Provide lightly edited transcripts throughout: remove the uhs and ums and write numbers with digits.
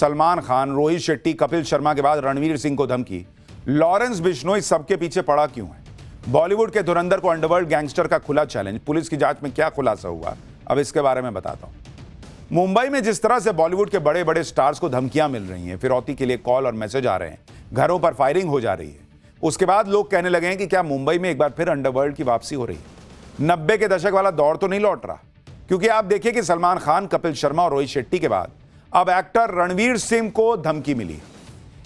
सलमान खान, रोहित शेट्टी, कपिल शर्मा के बाद रणवीर सिंह को धमकी। लॉरेंस बिश्नोई सबके पीछे पड़ा क्यों है? बॉलीवुड के धुरंधर को अंडरवर्ल्ड गैंगस्टर का खुला चैलेंज। पुलिस की जांच में क्या खुलासा हुआ, अब इसके बारे में बताता हूं। मुंबई में जिस तरह से बॉलीवुड के बड़े बड़े स्टार्स को धमकियां मिल रही हैं, फिरौती के लिए कॉल और मैसेज आ रहे हैं, घरों पर फायरिंग हो जा रही है, उसके बाद लोग कहने लगे हैं कि क्या मुंबई में एक बार फिर अंडरवर्ल्ड की वापसी हो रही है? 90 के दशक वाला दौर तो नहीं लौट रहा, क्योंकि आप देखिए कि सलमान खान, कपिल शर्मा और रोहित शेट्टी के बाद अब एक्टर रणवीर सिंह को धमकी मिली।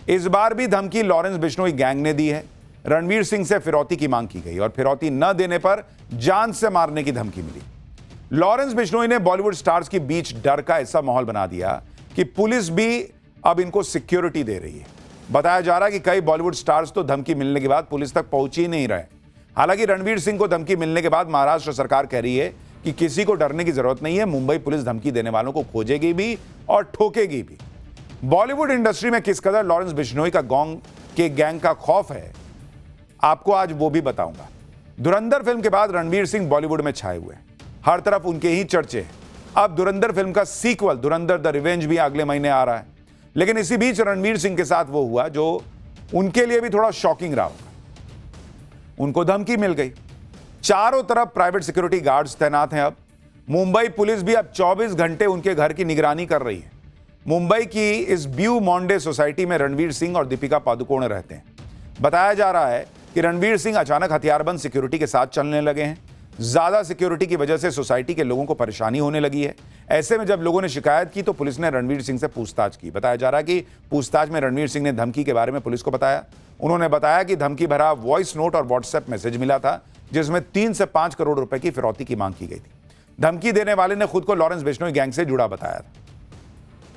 इस बार भी धमकी लॉरेंस बिश्नोई गैंग ने दी है। रणवीर सिंह से फिरौती की मांग की गई और फिरौती न देने पर जान से मारने की धमकी मिली। लॉरेंस बिश्नोई ने बॉलीवुड स्टार्स के बीच डर का ऐसा माहौल बना दिया कि पुलिस भी अब इनको सिक्योरिटी दे रही है। बताया जा रहा है कि कई बॉलीवुड स्टार्स तो धमकी मिलने के बाद पुलिस तक पहुंच ही नहीं रहे। हालांकि रणवीर सिंह को धमकी मिलने के बाद महाराष्ट्र सरकार कह रही है कि किसी को डरने की जरूरत नहीं है, मुंबई पुलिस धमकी देने वालों को खोजेगी भी और ठोकेगी भी। बॉलीवुड इंडस्ट्री में किस कदर लॉरेंस बिश्नोई का गैंग का खौफ है, आपको आज वो भी बताऊंगा। धुरंधर फिल्म के बाद रणवीर सिंह बॉलीवुड में छाए हुए हैं, हर तरफ उनके ही चर्चे हैं। अब धुरंधर फिल्म का सीक्वल धुरंधर द रिवेंज भी अगले महीने आ रहा है। लेकिन इसी बीच रणवीर सिंह के साथ वो हुआ जो उनके लिए भी थोड़ा शॉकिंग रहा होगा। उनको धमकी मिल गई। चारों तरफ प्राइवेट सिक्योरिटी गार्ड्स तैनात हैं। अब मुंबई पुलिस भी अब 24 घंटे उनके घर की निगरानी कर रही है। मुंबई की इस ब्यू मॉन्डे सोसाइटी में रणवीर सिंह और दीपिका पादुकोण रहते हैं। बताया जा रहा है कि रणवीर सिंह अचानक हथियारबंद सिक्योरिटी के साथ चलने लगे हैं। ज्यादा सिक्योरिटी की वजह से सोसाइटी के लोगों को परेशानी होने लगी है। ऐसे में जब लोगों ने शिकायत की तो पुलिस ने रणवीर सिंह से पूछताछ की। बताया जा रहा है कि पूछताछ में रणवीर सिंह ने धमकी के बारे में पुलिस को बताया। उन्होंने बताया कि धमकी भरा वॉइस नोट और व्हाट्सएप मैसेज मिला था, जिसमें 3 से 5 करोड़ रुपए की फिरौती की मांग की गई थी। धमकी देने वाले ने खुद को लॉरेंस बिश्नोई गैंग से जुड़ा बताया था।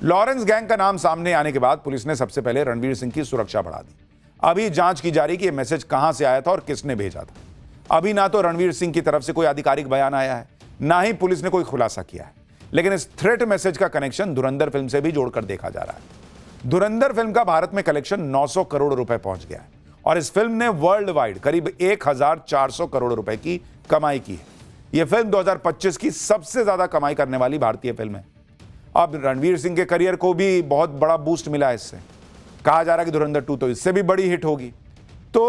लॉरेंस गैंग का नाम सामने आने के बाद पुलिस ने सबसे पहले रणवीर सिंह की सुरक्षा बढ़ा दी। अभी जांच की जा रही कि यह मैसेज कहां से आया था और किसने भेजा था। अभी ना तो रणवीर सिंह की तरफ से कोई आधिकारिक बयान आया है, ना ही पुलिस ने कोई खुलासा किया है। लेकिन इस थ्रेट मैसेज का कनेक्शन धुरंधर फिल्म से भी जोड़कर देखा जा रहा है। धुरंधर फिल्म का भारत में कलेक्शन 900 करोड़ रुपए पहुंच गया है और इस फिल्म ने वर्ल्ड वाइड करीब 1400 करोड़ रुपए की कमाई की है। यह फिल्म 2025 की सबसे ज्यादा कमाई करने वाली भारतीय फिल्म है। अब रणवीर सिंह के करियर को भी बहुत बड़ा बूस्ट मिला है इससे। कहा जा रहा है कि धुरंधर 2 तो इससे भी बड़ी हिट होगी। तो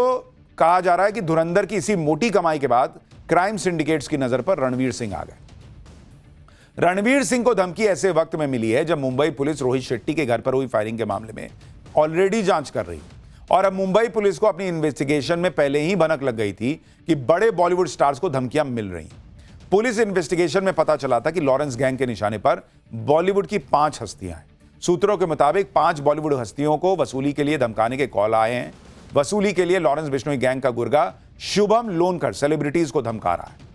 कहा जा रहा है कि धुरंधर की इसी मोटी कमाई के बाद क्राइम सिंडिकेट्स की नजर पर रणवीर सिंह आ गए। रणवीर सिंह को धमकी ऐसे वक्त में मिली है जब मुंबई पुलिस रोहित शेट्टी के घर पर हुई फायरिंग के मामले में ऑलरेडी जांच कर रही है और अब मुंबई पुलिस को अपनी इन्वेस्टिगेशन में पहले ही भनक लग गई थी कि बड़े बॉलीवुड स्टार्स को धमकियां मिल रही हैं। पुलिस इन्वेस्टिगेशन में पता चला था कि लॉरेंस गैंग के निशाने पर बॉलीवुड की 5 हस्तियां हैं। सूत्रों के मुताबिक 5 बॉलीवुड हस्तियों को वसूली के लिए धमकाने के कॉल आए हैं। वसूली के लिए लॉरेंस बिश्नोई गैंग का गुर्गा शुभम लोनकर सेलिब्रिटीज को धमका रहा है।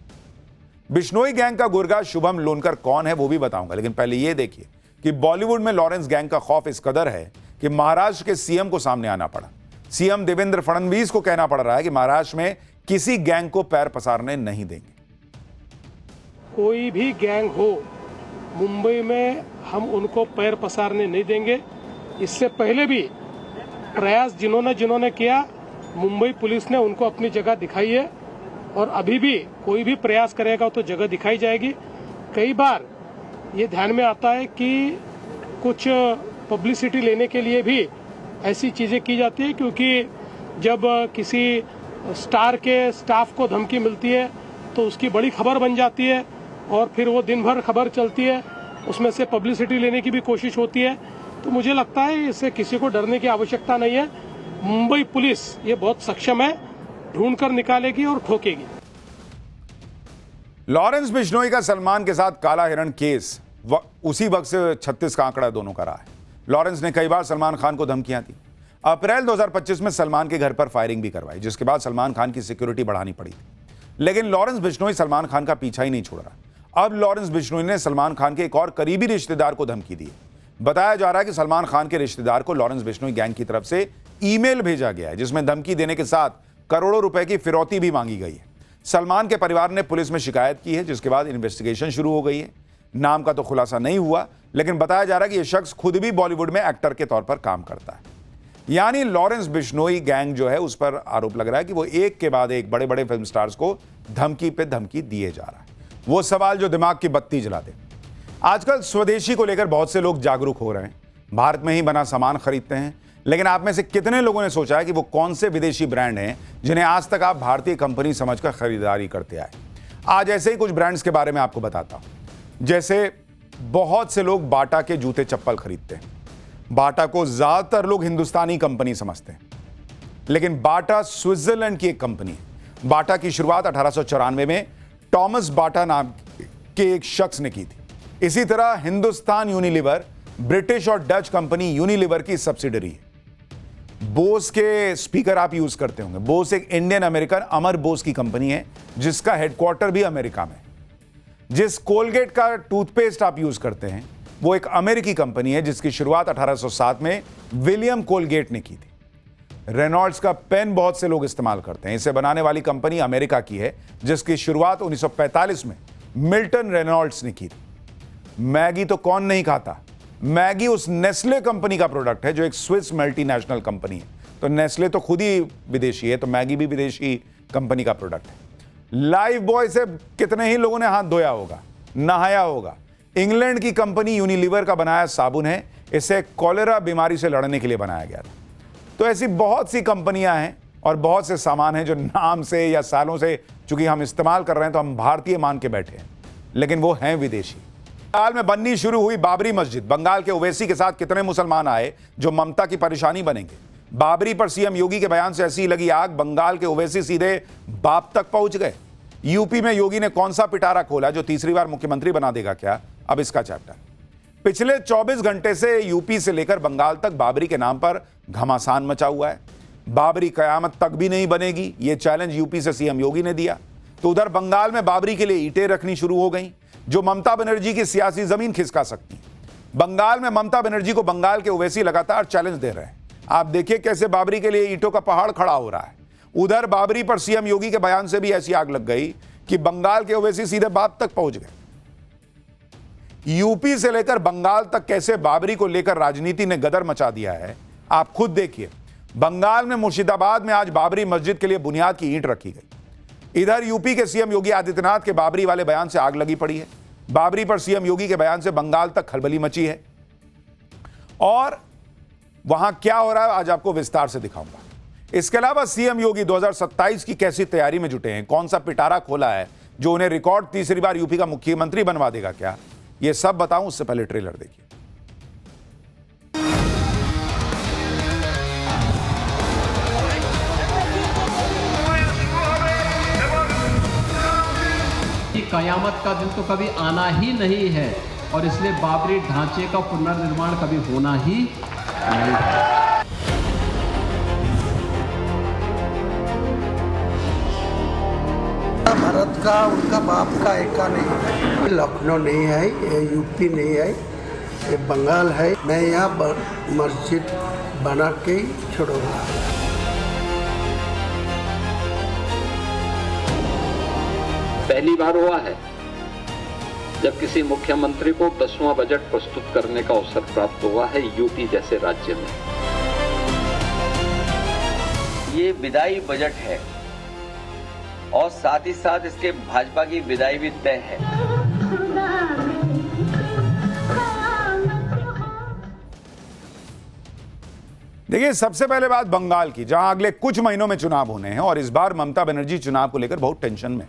बिश्नोई गैंग का गुर्गा शुभम लोनकर कौन है वो भी बताऊंगा, लेकिन पहले यह देखिए कि बॉलीवुड में लॉरेंस गैंग का खौफ इस कदर है कि महाराष्ट्र के सीएम को सामने आना पड़ा। सीएम देवेंद्र फडणवीस को कहना पड़ रहा है कि महाराष्ट्र में किसी गैंग को पैर पसारने नहीं देंगे। कोई भी गैंग हो मुंबई में हम उनको पैर पसारने नहीं देंगे। इससे पहले भी प्रयास जिन्होंने किया, मुंबई पुलिस ने उनको अपनी जगह दिखाई है और अभी भी कोई भी प्रयास करेगा तो जगह दिखाई जाएगी। कई बार ये ध्यान में आता है कि कुछ पब्लिसिटी लेने के लिए भी ऐसी चीजें की जाती है, क्योंकि जब किसी स्टार के स्टाफ को धमकी मिलती है तो उसकी बड़ी खबर बन जाती है और फिर वो दिन भर खबर चलती है, उसमें से पब्लिसिटी लेने की भी कोशिश होती है। तो मुझे लगता है इससे किसी को डरने की आवश्यकता नहीं है। मुंबई पुलिस ये बहुत सक्षम है, ढूंढकर निकालेगी और ठोकेगी। लॉरेंस बिश्नोई का सलमान के साथ काला हिरण केस उसी वक्त से 36 का आंकड़ा दोनों का रहा है। लॉरेंस ने कई बार सलमान खान को धमकियां दी। अप्रैल 2025 में सलमान के घर पर फायरिंग भी करवाई, जिसके बाद सलमान खान की सिक्योरिटी बढ़ानी पड़ी थी। लेकिन लॉरेंस बिश्नोई सलमान खान का पीछा ही नहीं छोड़ रहा। अब लॉरेंस बिश्नोई ने सलमान खान के एक और करीबी रिश्तेदार को धमकी दी। बताया जा रहा है कि सलमान खान के रिश्तेदार को लॉरेंस बिश्नोई गैंग की तरफ से ईमेल भेजा गया है, जिसमें धमकी देने के साथ करोड़ों रुपए की फिरौती भी मांगी गई है। सलमान के परिवार ने पुलिस में शिकायत की है, जिसके बाद इन्वेस्टिगेशन शुरू हो गई है। नाम का तो खुलासा नहीं हुआ, लेकिन बताया जा रहा है कि यह शख्स खुद भी बॉलीवुड में एक्टर के तौर पर काम करता है। यानी लॉरेंस बिश्नोई गैंग जो है उस पर आरोप लग रहा है कि वो एक के बाद एक बड़े बड़े फिल्म स्टार्स को धमकी पे धमकी दिए जा रहा है। वो सवाल जो दिमाग की बत्ती जला दे। आजकल स्वदेशी को लेकर बहुत से लोग जागरूक हो रहे हैं। भारत में ही बना सामान खरीदते हैं। लेकिन आप में से कितने लोगों ने सोचा है कि वो कौन से विदेशी ब्रांड हैं जिन्हें आज तक आप भारतीय कंपनी समझकर खरीदारी करते आए? आज ऐसे ही कुछ ब्रांड्स के बारे में आपको बताता हूं। जैसे बहुत से लोग बाटा के जूते चप्पल खरीदते हैं। बाटा को ज्यादातर लोग हिंदुस्तानी कंपनी समझते हैं, लेकिन बाटा स्विट्जरलैंड की एक कंपनी है। बाटा की शुरुआत 1894 में टॉमस बाटा नाम के एक शख्स ने की थी। इसी तरह हिंदुस्तान यूनिलीवर ब्रिटिश और डच कंपनी यूनिलीवर की सब्सिडरी है। बोस के स्पीकर आप यूज करते होंगे। बोस एक इंडियन अमेरिकन अमर बोस की कंपनी है जिसका हेडक्वार्टर भी अमेरिका में। जिस कोलगेट का टूथपेस्ट आप यूज करते हैं वो एक अमेरिकी कंपनी है जिसकी शुरुआत 1807 में विलियम कोलगेट ने की थी। रेनॉल्ड्स का पेन बहुत से लोग इस्तेमाल करते हैं। इसे बनाने वाली कंपनी अमेरिका की है जिसकी शुरुआत 1945 में मिल्टन रेनॉल्ड्स ने की थी। मैगी तो कौन नहीं खाता। मैगी उस नेस्ले कंपनी का प्रोडक्ट है जो एक स्विस मल्टीनेशनल कंपनी है। तो नेस्ले तो खुद ही विदेशी है, तो मैगी भी विदेशी कंपनी का प्रोडक्ट है। लाइफ बॉय से कितने ही लोगों ने हाथ धोया होगा, नहाया होगा। इंग्लैंड की कंपनी यूनिलीवर का बनाया साबुन है। इसे कॉलेरा बीमारी से लड़ने के लिए बनाया गया था। तो ऐसी बहुत सी कंपनियां हैं और बहुत से सामान हैं जो नाम से या सालों से चूंकि हम इस्तेमाल कर रहे हैं तो हम भारतीय मान के बैठे हैं, लेकिन वो हैं विदेशी। बंगाल में बननी शुरू हुई बाबरी मस्जिद। बंगाल के ओवैसी के साथ कितने मुसलमान आए जो ममता की परेशानी बनेंगे। बाबरी पर सीएम योगी के बयान से ऐसी लगी आग, बंगाल के ओवैसी सीधे बाप तक पहुंच गए। यूपी में योगी ने कौन सा पिटारा खोला जो तीसरी बार मुख्यमंत्री बना देगा क्या? अब इसका चैप्टर। पिछले 24 घंटे से यूपी से लेकर बंगाल तक बाबरी के नाम पर घमासान मचा हुआ है। बाबरी कयामत तक भी नहीं बनेगी, यह चैलेंज यूपी से सीएम योगी ने दिया। तो उधर बंगाल में बाबरी के लिए ईंटें रखनी शुरू हो गई जो ममता बनर्जी की सियासी जमीन खिसका सकती है। बंगाल में ममता बनर्जी को बंगाल के ओवैसी लगातार चैलेंज दे रहे हैं। आप देखिए कैसे बाबरी के लिए ईंटों का पहाड़ खड़ा हो रहा है। उधर बाबरी पर सीएम योगी के बयान से भी ऐसी आग लग गई कि बंगाल के ओवैसी सीधे बाप तक पहुंच गए। यूपी से लेकर बंगाल तक कैसे बाबरी को लेकर राजनीति ने गदर मचा दिया है, आप खुद देखिए। बंगाल में मुर्शिदाबाद में आज बाबरी मस्जिद के लिए बुनियाद की ईंट रखी गई। इधर यूपी के सीएम योगी आदित्यनाथ के बाबरी वाले बयान से आग लगी पड़ी है। बाबरी पर सीएम योगी के बयान से बंगाल तक खलबली मची है और वहां क्या हो रहा है आज आपको विस्तार से दिखाऊंगा। इसके अलावा सीएम योगी 2027 की कैसी तैयारी में जुटे हैं, कौन सा पिटारा खोला है जो उन्हें रिकॉर्ड तीसरी बार यूपी का मुख्यमंत्री बनवा देगा क्या, यह सब बताऊं उससे पहले ट्रेलर देखिए। कयामत का दिन तो कभी आना ही नहीं है और इसलिए बाबरी ढांचे का पुनर्निर्माण कभी होना ही नहीं है। भारत का उनका बाप का एका नहीं है। लखनऊ नहीं है, ये यूपी नहीं है, ये बंगाल है। मैं यहाँ मस्जिद बना के ही छोड़ूंगा। पहली बार हुआ है जब किसी मुख्यमंत्री को 10वां बजट प्रस्तुत करने का अवसर प्राप्त हुआ है यूपी जैसे राज्य में। ये विदाई बजट है और साथ ही साथ इसके भाजपा की विदाई भी तय है। देखिए, सबसे पहले बात बंगाल की, जहां अगले कुछ महीनों में चुनाव होने हैं और इस बार ममता बनर्जी चुनाव को लेकर बहुत टेंशन में।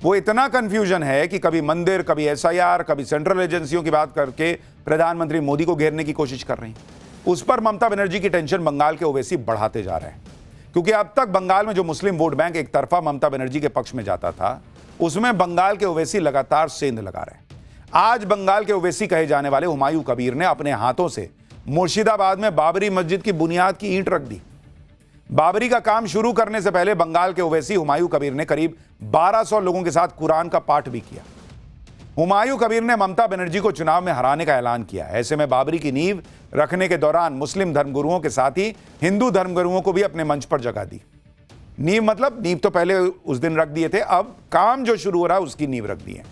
वो इतना कंफ्यूजन है कि कभी मंदिर, कभी एसआईआर, कभी सेंट्रल एजेंसियों की बात करके प्रधानमंत्री मोदी को घेरने की कोशिश कर रही हैं। उस पर ममता बनर्जी की टेंशन बंगाल के ओवैसी बढ़ाते जा रहे हैं, क्योंकि अब तक बंगाल में जो मुस्लिम वोट बैंक एक तरफा ममता बनर्जी के पक्ष में जाता था, उसमें बंगाल के ओवैसी लगातार सेंध लगा रहे हैं। आज बंगाल के ओवैसी कहे जाने वाले हुमायूं कबीर ने अपने हाथों से मुर्शिदाबाद में बाबरी मस्जिद की बुनियाद की ईंट रख दी। बाबरी का काम शुरू करने से पहले बंगाल के ओवैसी हुमायूं कबीर ने करीब 1200 लोगों के साथ कुरान का पाठ भी किया। हुमायूं कबीर ने ममता बनर्जी को चुनाव में हराने का ऐलान किया। ऐसे में बाबरी की नींव रखने के दौरान मुस्लिम धर्मगुरुओं के साथ ही हिंदू धर्मगुरुओं को भी अपने मंच पर जगह दी। नींव मतलब नींव तो पहले उस दिन रख दिए थे, अब काम जो शुरू हो रहा है उसकी नींव रख दी है।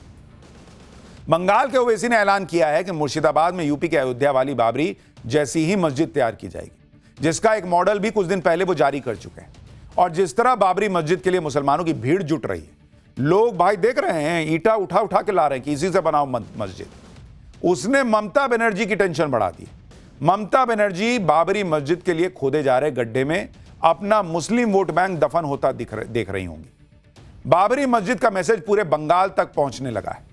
बंगाल के ओवैसी ने ऐलान किया है कि मुर्शिदाबाद में यूपी के अयोध्या वाली बाबरी जैसी ही मस्जिद तैयार की जाएगी, जिसका एक मॉडल भी कुछ दिन पहले वो जारी कर चुके हैं। और जिस तरह बाबरी मस्जिद के लिए मुसलमानों की भीड़ जुट रही है, लोग भाई देख रहे हैं ईंटा उठा उठा के ला रहे हैं कि इसी से बनाओ मस्जिद। उसने ममता बनर्जी की टेंशन बढ़ा दी। ममता बनर्जी बाबरी मस्जिद के लिए खोदे जा रहे गड्ढे में अपना मुस्लिम वोट बैंक दफन होता देख रही होंगी। बाबरी मस्जिद का मैसेज पूरे बंगाल तक पहुंचने लगा है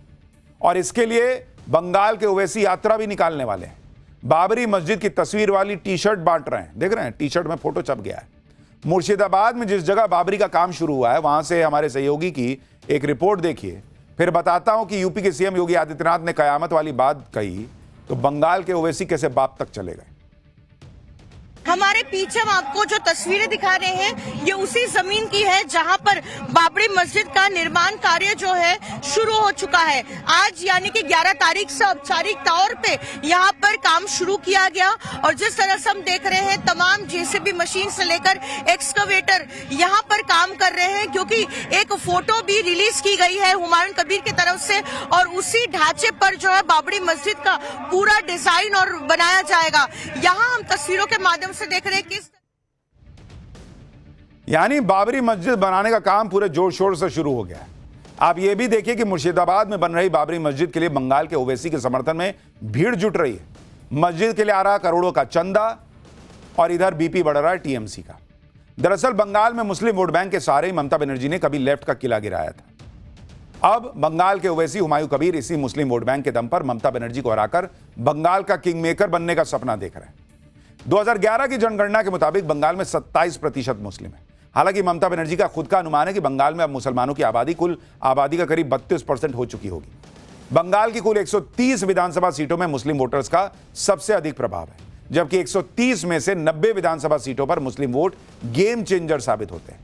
और इसके लिए बंगाल के ओवैसी यात्रा भी निकालने वाले हैं। बाबरी मस्जिद की तस्वीर वाली टी शर्ट बांट रहे हैं, देख रहे हैं, टी शर्ट में फोटो छप गया है। मुर्शिदाबाद में जिस जगह बाबरी का काम शुरू हुआ है वहां से हमारे सहयोगी की एक रिपोर्ट देखिए, फिर बताता हूं कि यूपी के सीएम योगी आदित्यनाथ ने कयामत वाली बात कही तो बंगाल के ओवैसी कैसे बाप तक चले गए। हमारे पीछे हम आपको जो तस्वीरें दिखा रहे हैं ये उसी जमीन की है जहां पर बाबरी मस्जिद का निर्माण कार्य जो है शुरू हो चुका है। आज यानी कि 11 तारीख से औपचारिक तौर पे यहां पर काम शुरू किया गया और जिस तरह से हम देख रहे हैं तमाम जेसीबी मशीन से लेकर एक्सकवेटर यहां पर काम कर रहे हैं, क्योंकि एक फोटो भी रिलीज की गई है हुमायूं कबीर की तरफ से और उसी ढांचे पर जो है बाबरी मस्जिद का पूरा डिजाइन और बनाया जाएगा। यहाँ हम तस्वीरों के माध्यम से देख रहे हैं किस यानी बाबरी मस्जिद बनाने का काम पूरे जोर शोर से शुरू हो गया है। आप ये भी देखिए कि मुर्शिदाबाद में बन रही बाबरी मस्जिद के लिए बंगाल के ओवैसी के समर्थन में भीड़ जुट रही है। मस्जिद के लिए आ रहा करोड़ों का चंदा और इधर बीपी बढ़ रहा है टीएमसी का। दरअसल बंगाल में मुस्लिम वोट बैंक के सहारे ही ममता बनर्जी ने कभी लेफ्ट का किला गिराया था। अब बंगाल के ओवैसी हुमायूं कबीर इसी मुस्लिम वोट बैंक के दम पर ममता बनर्जी को हराकर बंगाल का किंग मेकर बनने का सपना देख रहे हैं। 2011 की जनगणना के मुताबिक बंगाल में 27% मुस्लिम है। हालांकि ममता बनर्जी का खुद का अनुमान है कि बंगाल में अब मुसलमानों की आबादी कुल आबादी का करीब 32% हो चुकी होगी। बंगाल की कुल 130 विधानसभा सीटों में मुस्लिम वोटर्स का सबसे अधिक प्रभाव है, जबकि 130 में से 90 विधानसभा सीटों पर मुस्लिम वोट गेम चेंजर साबित होते हैं।